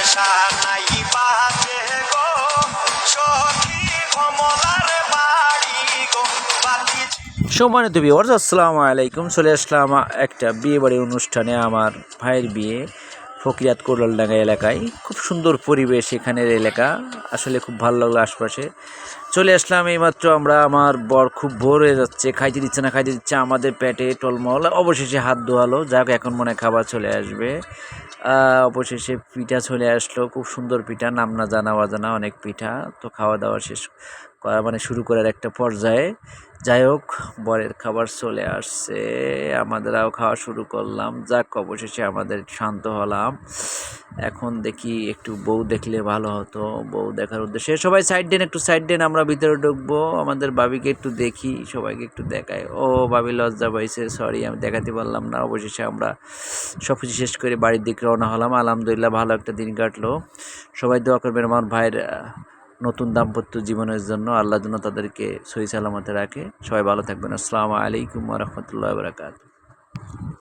পয়সা নাই বাজে গো সখী কমলার বাড়ি গো বাতি। সম্মানিত ভিউয়ার্স, আসসালামু আলাইকুম। চলে আসলাম একটা বিয়ে বাড়ির অনুষ্ঠানে, আমার ভাইয়ের বিয়ে ফকিরাত কোরলালডাঙ্গা এলাকায়। খুব সুন্দর পরিবেশ এখানের এলাকা, আসলে খুব ভালো লাগলো। আশপাশে চলে আসলাম এইমাত্র আমরা। আমার বর খুব ভোর হয়ে যাচ্ছে, খাইতে দিচ্ছে না, খাইতে দিচ্ছে আমাদের পেটে টলমল। অবশেষে হাত ধোয়ালো, যাক এখন মনে খাবার চলে আসবে। অবশেষে পিঠা চলে আসলো, খুব সুন্দর পিঠা, নাম না জানা অজানা অনেক পিঠা। তো খাওয়া দাওয়া শেষ করা মানে শুরু করার একটা পর্যায়ে। যাই হোক, বরের খাবার চলে আসছে, আমাদেরও খাওয়া শুরু করলাম। যাক, অবশেষে আমাদের শান্ত হলাম। এখন দেখি একটু বউ দেখলে ভালো হতো, বউ দেখার উদ্দেশ্যে সবাই সাইড দেন, একটু সাইড দেন, আমরা ভিতরে ঢুকবো। আমাদের বাবিকে একটু দেখি, সবাইকে একটু দেখায়। ও বাবি লজ্জা পাইছে, সরি আমি দেখাতে পারলাম না। অবশেষে আমরা সব কিছু শেষ করে বাড়ির দিকে রওনা হলাম। আলহামদুলিল্লাহ ভালো একটা দিন কাটলো। সবাই দোয়া করবেন আমার ভাইয়ের নতুন দাম্পত্য জীবনের জন্য, আল্লাহ যেন তাদেরকে সহি সালামতে রাখে। সবাই ভালো থাকবেন। আসসালামু আলাইকুম ওয়া রাহমাতুল্লাহি ওয়া বারাকাতুহু।